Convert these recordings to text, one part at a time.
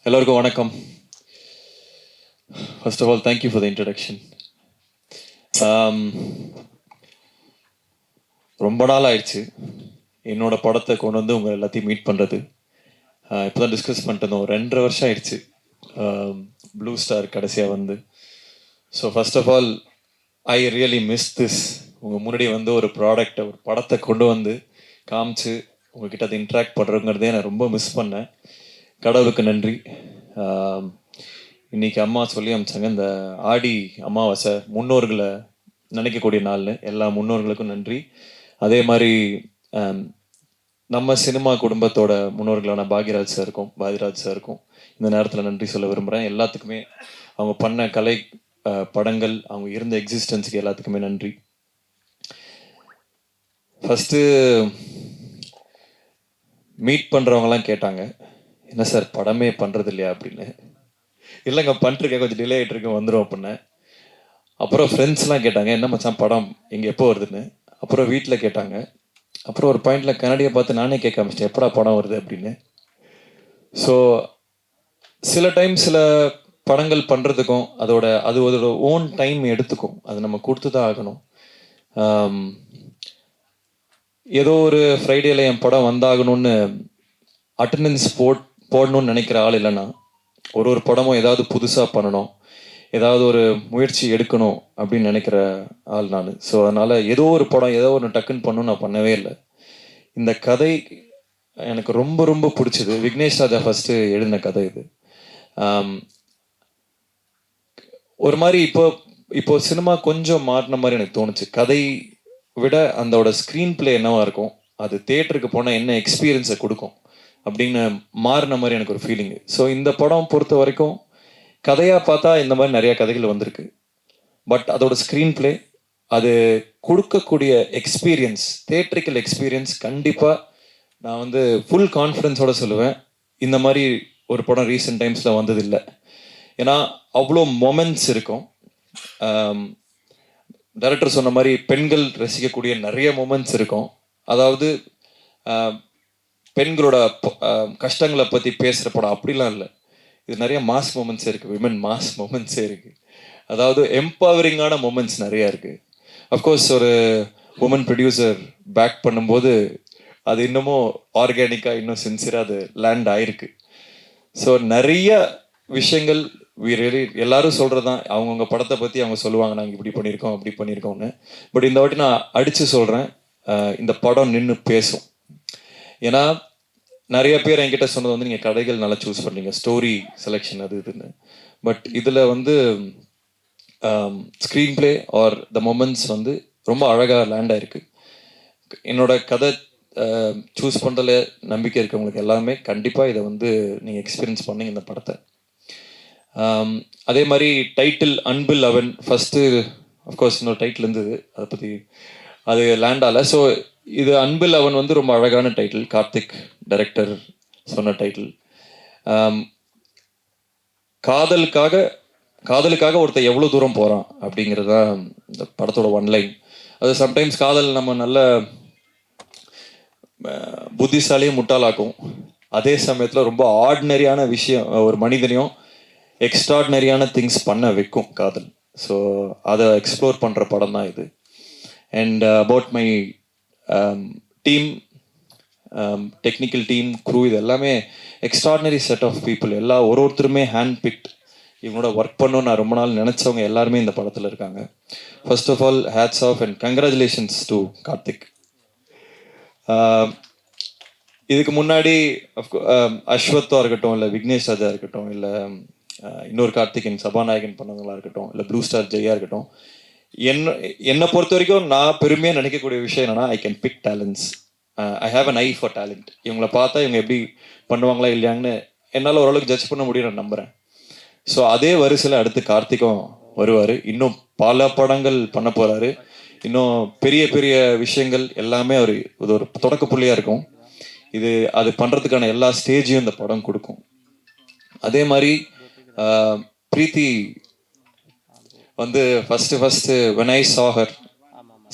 எல்லோருக்கும் வணக்கம். First of all thank you for the introduction. ரொம்ப நாள் ஆயிடுச்சு என்னோட படத்தை கொண்டு வந்து உங்கள் எல்லாத்தையும் மீட் பண்ணுறது. இப்போ தான் டிஸ்கஸ் பண்ணிட்டு இருந்தோம். 2.5 வருஷம் ஆயிடுச்சு ப்ளூ ஸ்டார் கடைசியாக வந்து. So first of all I really miss this. உங்கள் முன்னாடி வந்து ஒரு ப்ராடக்டை, ஒரு படத்தை கொண்டு வந்து காமிச்சு உங்ககிட்ட அதை இன்ட்ராக்ட் பண்ணுறதுங்கிறதே நான் ரொம்ப மிஸ் பண்ணேன். கடவுளுக்கு நன்றி. இன்னைக்கு அம்மா சொல்லி அமிச்சாங்க, இந்த ஆடி அமாவாசை முன்னோர்களை நினைக்கக்கூடிய நாள்னு. எல்லா முன்னோர்களுக்கும் நன்றி. அதே மாதிரி நம்ம சினிமா குடும்பத்தோட முன்னோர்களான பாக்யராஜ் சாருக்கும் இந்த நேரத்தில் நன்றி சொல்ல விரும்புகிறேன். எல்லாத்துக்குமே அவங்க பண்ண கலை படங்கள், அவங்க இருந்த எக்ஸிஸ்டன்ஸுக்கு எல்லாத்துக்குமே நன்றி. ஃபஸ்ட்டு மீட் பண்ணுறவங்கலாம் கேட்டாங்க, என்ன சார் படமே பண்ணுறது இல்லையா அப்படின்னு. இல்லைங்க பண்ணிருக்கேன், கொஞ்சம் டிலே ஆகிட்டு இருக்கேன், வந்துடும் அப்படின்னு. அப்புறம் ஃப்ரெண்ட்ஸ்லாம் கேட்டாங்க, என்ன மச்சான் படம் இங்கே எப்போ வருதுன்னு. அப்புறம் வீட்டில் கேட்டாங்க. அப்புறம் ஒரு பாயிண்டில் கன்னடியை பார்த்து நானே கேட்க ஆரம்பிச்சிட்டேன், எப்படா படம் வருது அப்படின்னு. ஸோ சில டைம் சில படங்கள் பண்ணுறதுக்கும் அதோட ஓன் டைம் எடுத்துக்கும். அது நம்ம கொடுத்து தான் ஆகணும். ஏதோ ஒரு ஃப்ரைடேல என் படம் வந்தாகணும்னு அட்டண்டன்ஸ் போடணும்னு நினைக்கிற ஆள் இல்லைன்னா, ஒரு படமும் ஏதாவது புதுசாக பண்ணணும், ஏதாவது ஒரு முயற்சி எடுக்கணும் அப்படின்னு நினைக்கிற ஆள் நான். ஸோ அதனால் ஏதோ ஒரு படம் ஏதோ ஒன்று டக்குன்னு பண்ணணும்னு நான் பண்ணவே இல்லை. இந்த கதை எனக்கு ரொம்ப ரொம்ப பிடிச்சது. விக்னேஷ் ராஜா ஃபஸ்ட்டு எழுதின கதை இது. ஒரு மாதிரி இப்போ சினிமா கொஞ்சம் மாறின மாதிரி எனக்கு தோணுச்சு. கதை விட அதோட ஸ்க்ரீன் பிளே என்னவா இருக்கும், அது தியேட்டருக்கு போனால் என்ன எக்ஸ்பீரியன்ஸை கொடுக்கும் அப்படின்னு மாறின மாதிரி எனக்கு ஒரு ஃபீலிங்கு. ஸோ இந்த படம் பொறுத்த வரைக்கும் கதையாக பார்த்தா இந்த மாதிரி நிறையா கதைகள் வந்திருக்கு. பட் அதோட ஸ்க்ரீன் பிளே, அது கொடுக்கக்கூடிய எக்ஸ்பீரியன்ஸ், தியேட்ரிக்கல் எக்ஸ்பீரியன்ஸ் கண்டிப்பாக நான் வந்து ஃபுல் கான்ஃபிடென்ஸோடு சொல்லுவேன், இந்த மாதிரி ஒரு படம் ரீசெண்ட் டைம்ஸில் வந்ததில்லை. ஏன்னா அவ்வளோ மொமெண்ட்ஸ் இருக்கும். டைரக்டர் சொன்ன மாதிரி பெண்கள் ரசிக்கக்கூடிய நிறைய மொமெண்ட்ஸ் இருக்கும். அதாவது பெண்களோட கஷ்டங்களை பற்றி பேசுகிற படம் அப்படிலாம் இல்லை. இது நிறைய மாஸ் மொமெண்ட்ஸ் இருக்குது, விமன் மாஸ் மொமெண்ட்ஸே இருக்குது. அதாவது எம்பவரிங்கான மொமெண்ட்ஸ் நிறையா இருக்குது. அஃப்கோர்ஸ் ஒரு உமன் ப்ரொடியூசர் பேக் பண்ணும்போது அது இன்னமும் ஆர்கானிக்காக, இன்னும் சின்சியராக அது லேண்ட் ஆயிருக்கு. ஸோ நிறைய விஷயங்கள் எல்லாரும் சொல்கிறது தான், அவங்கவுங்க படத்தை பற்றி அவங்க சொல்லுவாங்க, நாங்கள் இப்படி பண்ணியிருக்கோம் அப்படி பண்ணியிருக்கோம்னு. பட் இந்த வாட்டி நான் அடித்து சொல்கிறேன், இந்த படம் நின்று பேசும். ஏன்னா நிறைய பேர் என்கிட்ட சொன்னது வந்து, நீங்கள் கதைகள் நல்லா சூஸ் பண்ணீங்க, ஸ்டோரி செலெக்ஷன் அது இதுன்னு. பட் இதில் வந்து screen play R the moments வந்து ரொம்ப அழகாக லேண்ட் ஆயிருக்கு. என்னோட கதை சூஸ் பண்ணுறதுல நம்பிக்கை இருக்கவங்களுக்கு எல்லாமே கண்டிப்பாக இதை வந்து நீங்கள் எக்ஸ்பீரியன்ஸ் பண்ணீங்க இந்த படத்தை. அதே மாதிரி டைட்டில் அன்பில் அவன் ஃபஸ்ட்டு அஃப்கோர்ஸ் இன்னொரு டைட்டில் இருந்தது, அதை பற்றி அது லேண்ட் ஆகலை. ஸோ இது அன்பில் அவன் வந்து ரொம்ப அழகான டைட்டில், கார்த்திக் டைரக்டர் சொன்ன டைட்டில். காதலுக்காக ஒருத்தர் எவ்வளோ தூரம் போகிறான் அப்படிங்கிறது தான் இந்த படத்தோட ஒன்லைன். அது சம்டைம்ஸ் காதல் நம்ம நல்ல புத்திசாலியும் முட்டாளாக்கும், அதே சமயத்தில் ரொம்ப ஆர்டினரியான விஷயம் ஒரு மனிதனையும் எக்ஸ்ட்ராடினரியான திங்ஸ் பண்ண வைக்கும் காதல். ஸோ அதை எக்ஸ்ப்ளோர் பண்ணுற படம் தான் இது. And about my team, technical team, crew, இது எல்லாமே எக்ஸ்ட்ராடினரி செட் ஆஃப் பீப்புள். ஒருத்தருமே ஹேண்ட் பிக்ட். இவங்களோட ஒர்க் பண்ணணும்னு நான் ரொம்ப நாள் நினச்சவங்க எல்லாருமே இந்த படத்தில் இருக்காங்க. First of all hats off and congratulations to Karthik. இதுக்கு முன்னாடி அஸ்வத்தாக இருக்கட்டும், இல்லை விக்னேஷ் ராஜா இருக்கட்டும், இல்லை இன்னொரு கார்த்திகேயன் சபாநாயகன் பண்ணவங்களா இருக்கட்டும், இல்லை ப்ளூ ஸ்டார் ஜெயா இருக்கட்டும், என்னை பொறுத்த வரைக்கும் நான் பெருமையாக நினைக்கக்கூடிய விஷயம் என்னன்னா, I can big talents. I have an I for talent. இவங்களை பார்த்தா இவங்க எப்படி பண்ணுவாங்களா இல்லையாங்கன்னு என்னால் ஓரளவுக்கு ஜட்ஜ் பண்ண முடியும், நான் நம்புகிறேன். ஸோ அதே வரிசையில் அடுத்து கார்த்திக்கும் வருவார். இன்னும் பல படங்கள் பண்ண போகிறாரு. இன்னும் பெரிய பெரிய விஷயங்கள் எல்லாமே அவர் இது ஒரு தொடக்க புள்ளியாக இருக்கும். அது பண்ணுறதுக்கான எல்லா ஸ்டேஜையும் இந்த படம் கொடுக்கும். அதே மாதிரி பிரீத்தி வந்து first when I saw her,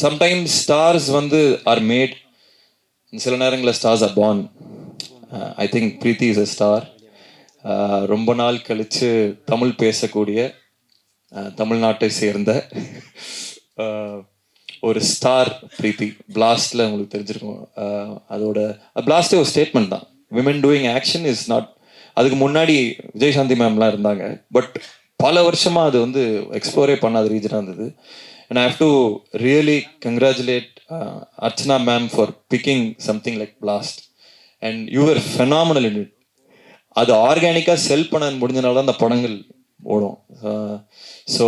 sometimes stars வந்து are made, சில நேரங்களில் stars are born. I think Preethi is a star. ரொம்ப நாள் கழித்து தமிழ் பேசக்கூடிய தமிழ்நாட்டை சேர்ந்த ஒரு ஸ்டார் பிரீத்தி. பிளாஸ்டில் உங்களுக்கு தெரிஞ்சிருக்கும். அதோட பிளாஸ்டே ஒரு ஸ்டேட்மெண்ட் தான். Women doing action is not. அதுக்கு முன்னாடி விஜயசாந்தி மேம்லாம் இருந்தாங்க, பட் பல வருஷமாக அது வந்து எக்ஸ்ப்ளோரே பண்ணாத ரீஜனாக இருந்தது. And I have to really congratulate Archana ma'am for picking something like blast. And you're phenomenal in it. அது ஆர்கானிக்காக செல் பண்ண முடிஞ்சனால தான் அந்த படங்கள் ஓடும். ஸோ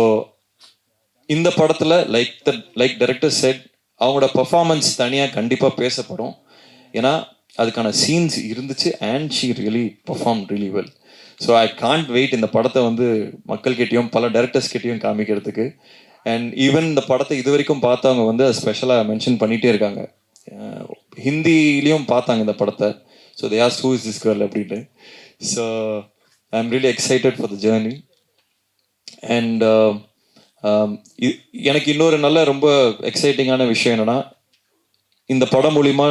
இந்த படத்தில் லைக் டைரக்டர் செட், அவங்களோட பர்ஃபார்மன்ஸ் தனியாக கண்டிப்பாக பேசப்படும். ஏன்னா அதுக்கான சீன்ஸ் இருந்துச்சு. And she really perform really well. So I can't wait இந்த படத்தை வந்து மக்கள்கிட்டையும் பல டைரக்டர்ஸ் கிட்டையும் காமிக்கிறதுக்கு. அண்ட் ஈவன் இந்த படத்தை இது வரைக்கும் பார்த்தவங்க வந்து ஸ்பெஷலாக மென்ஷன் பண்ணிகிட்டே இருக்காங்க. ஹிந்திலையும் பார்த்தாங்க இந்த படத்தை. So they asked who is this girl அப்படின்ட்டு. So I am really excited for the journey. And எனக்கு இன்னொரு நல்ல ரொம்ப எக்ஸைட்டிங்கான விஷயம் என்னென்னா, இந்த படம் மூலிமா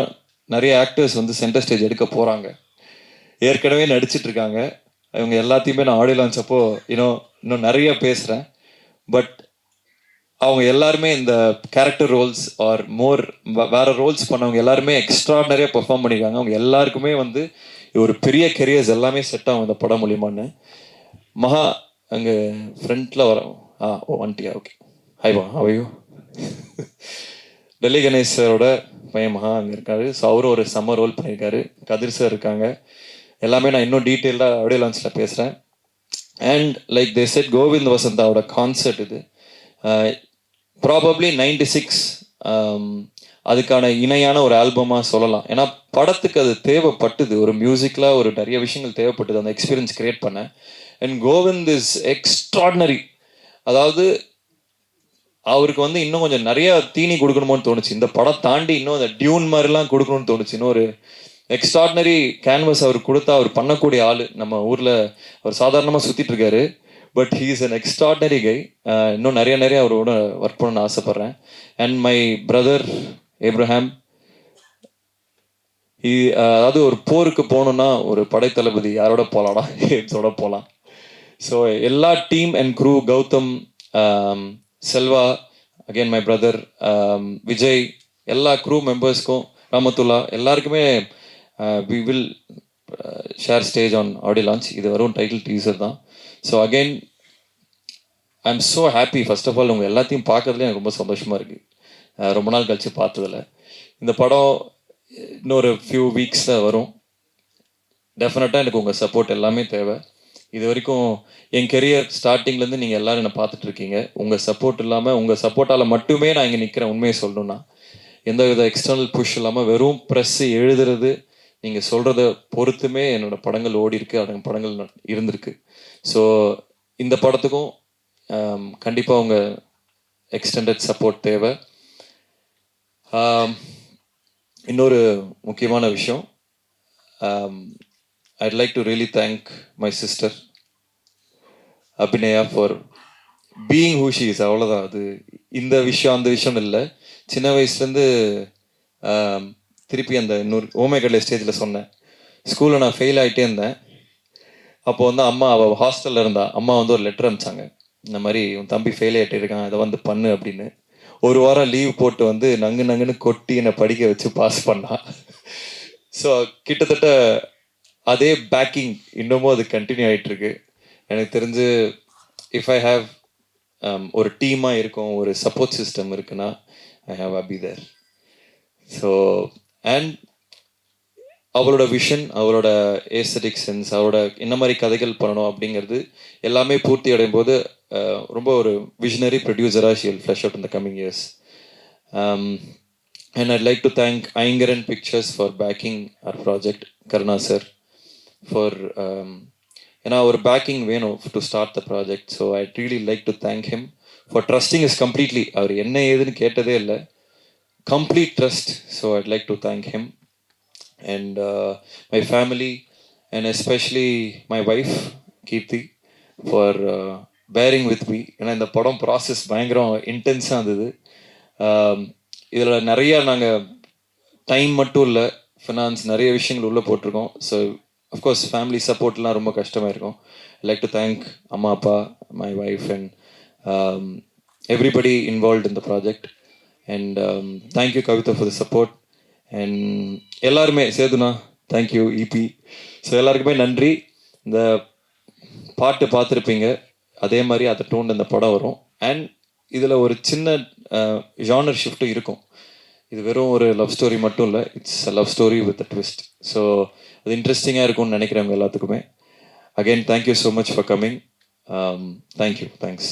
நிறைய ஆக்டர்ஸ் வந்து சென்டர் ஸ்டேஜ் எடுக்க போகிறாங்க. ஏற்கனவே நடிச்சிட்டு இருக்காங்க. இவங்க எல்லாத்தையுமே நான் ஆடியோ லான்ச் அப்போ இன்னும் நிறைய பேசுகிறேன். பட் அவங்க எல்லாருமே இந்த கேரக்டர் ரோல்ஸ் ஆர் மோர் வேற ரோல்ஸ் பண்ணவங்க எல்லாருமே எக்ஸ்ட்ராடனரியாக பெர்ஃபார்ம் பண்ணியிருக்காங்க. அவங்க எல்லாருக்குமே வந்து ஒரு பெரிய கெரியர்ஸ் எல்லாமே செட் ஆகும் இந்த படம் மூலியமான்னு. மகா அங்கே ஃப்ரண்ட்டில் வரோம். ஒன்ட்டியா? ஓகே. ஹாய்வா, அவையோ. டெல்லி கணேஷ் சாரோட பையன் மகா அங்கே இருக்காரு. ஸோ அவரும் ஒரு சம்மர் ரோல் பண்ணியிருக்காரு. கதிர் சார் இருக்காங்க. எல்லாமே நான் இன்னும் டீட்டெயில்டாக ஆடியோ லான்ச்சில் பேசுகிறேன். And like they said, Govind வசந்தாவோட கான்சர்ட் இது. ப்ராபப்ளி 96 அதுக்கான இணையான ஒரு ஆல்பமாக சொல்லலாம். ஏன்னா படத்துக்கு அது தேவைப்பட்டது. ஒரு மியூசிக்கில் ஒரு நிறைய விஷயங்கள் தேவைப்பட்டது அந்த எக்ஸ்பீரியன்ஸ் கிரியேட் பண்ண. And Kovind is extraordinary. அதாவது அவருக்கு வந்து இன்னும் கொஞ்சம் நிறைய தீனி கொடுக்கணுமோன்னு தோணுச்சு. இந்த படம் தாண்டி இன்னும் அந்த டியூன் மாதிரிலாம் கொடுக்கணும்னு தோணுச்சு. இன்னும் ஒரு எக்ஸ்ட்ராடினரி கேன்வஸ் அவர் கொடுத்தா அவர் பண்ணக்கூடிய ஆள். நம்ம ஊரில் அவர் சாதாரணமாக சுற்றிட்டு இருக்காரு. But he is an extraordinary guy. இன்னும் நிறைய அவரோட ஒர்க் பண்ணணும்னு ஆசைப்பட்றேன். அண்ட் மை பிரதர் ஏப்ரஹாம், அதாவது ஒரு போருக்கு போகணுன்னா ஒரு படைத்தளபதி யாரோட போகலாம்டா? ஹேப்ஸோட போகலாம். ஸோ எல்லா team and crew, Gautham, Selva, again my brother Vijay, எல்லா க்ரூ மெம்பர்ஸ்க்கும், ராமத்துல்லா, எல்லாருக்குமே we will share stage on audio launch. இது வரும் டைட்டில் டீசர் தான். So again I am so happy. First of all உங்கள் எல்லாத்தையும் பார்க்கறதுல எனக்கு ரொம்ப சந்தோஷமாக இருக்குது. ரொம்ப நாள் கழித்து பார்த்ததில்ல. இந்த படம் இன்னொரு ஃபியூ வீக்ஸில் வரும். டெஃபினட்டாக எனக்கு உங்கள் சப்போர்ட் எல்லாமே தேவை. இது வரைக்கும் என் கெரியர் ஸ்டார்டிங்லேருந்து நீங்கள் எல்லோரும் என்னை பார்த்துட்ருக்கீங்க. உங்கள் சப்போர்ட் இல்லாமல், உங்கள் சப்போர்ட்டால் மட்டுமே நான் இங்கே நிற்கிறேன். உண்மையை சொல்லணுன்னா எந்த வித எக்ஸ்டர்னல் புஷ் இல்லாமல் வெறும் ப்ரெஸ்ஸு எழுதுறது, நீங்கள் சொல்கிறத பொறுத்துமே என்னோடய படங்கள் ஓடி இருக்கு, அந்த படங்கள் இருந்திருக்கு. ஸோ இந்த படத்துக்கும் கண்டிப்பாக உங்கள் எக்ஸ்டெண்டட் சப்போர்ட் தேவை. இன்னொரு முக்கியமான விஷயம், I'd like to really thank my sister Abhinaya for being who she is. அவ்வளோதான். அது இந்த விஷயம் அந்த விஷயம் இல்லை. சின்ன வயசுலேருந்து திருப்பி அந்த இன்னொரு ஓமேகடலை ஸ்டேஜில் சொன்னேன். ஸ்கூலில் நான் ஃபெயில் ஆகிட்டே இருந்தேன். அப்போது வந்து அம்மா, அவள் ஹாஸ்டலில் இருந்தா, அம்மா வந்து ஒரு லெட்டர் அனுப்பிச்சாங்க. இந்த மாதிரி உன் தம்பி ஃபெயில் ஆகிட்டே இருக்கான், அதை வந்து பண்ணு அப்படின்னு. ஒரு வாரம் லீவ் போட்டு வந்து நங்குன்னு கொட்டி என்னை படிக்க வச்சு பாஸ் பண்ணான். ஸோ கிட்டத்தட்ட அதே பேக்கிங் இன்னமும் அது கண்டினியூ ஆகிட்டுருக்கு. எனக்கு தெரிஞ்சு இஃப் ஐ ஹாவ் ஒரு டீமாக இருக்கும், ஒரு சப்போர்ட் சிஸ்டம் இருக்குன்னா I have Abhi there. So and அவளோட விஷன், அவளோட ஏஸ்தட்டிக் சென்ஸ், அவரோட என்ன மாதிரி கதைகள் பண்ணணும் அப்படிங்கிறது எல்லாமே பூர்த்தி அடையும் போது ரொம்ப ஒரு விஷனரி ப்ரொடியூசராக she will flush out in the coming years. And I'd like to thank Ayngaran pictures for backing our project, Karuna sir for ஏன்னா ஒரு பேக்கிங் வேணும் to start the project. So I really like to thank him for trusting is completely. அவர் என்ன ஏதுன்னு கேட்டதே இல்லை, complete trust. So I'd like to thank him. And my family, and especially my wife Kirti for bearing with me. ஏன்னா இந்த படம் process பயங்கரம் இன்டென்ஸாக இருந்தது. இதில் நிறையா நாங்கள் டைம் மட்டும் இல்லை, ஃபினான்ஸ், நிறைய விஷயங்கள் உள்ளே போட்டிருக்கோம். ஸோ அஃப்கோர்ஸ் ஃபேமிலி சப்போர்ட்லாம் ரொம்ப கஷ்டமாக இருக்கும். லைக் டு தேங்க் அம்மா அப்பா, my wife and everybody involve in the project. And thank you Kavitha for the support. And எல்லாருமே சேதுனா தேங்க்யூ, இபி. ஸோ எல்லாருக்குமே நன்றி. இந்த பாட்டு பார்த்துருப்பீங்க, அதே மாதிரி அதை டோன் இந்த படம் வரும். அண்ட் இதில் ஒரு சின்ன ஜானர் ஷிஃப்ட்டும் இருக்கும். இது வெறும் ஒரு லவ் ஸ்டோரி மட்டும் இல்லை, it's a love story with a twist. So அது இன்ட்ரெஸ்டிங்காக இருக்கும்னு நினைக்கிறவங்க எல்லாத்துக்குமே. Again thank you so much for coming. Thank you, thanks.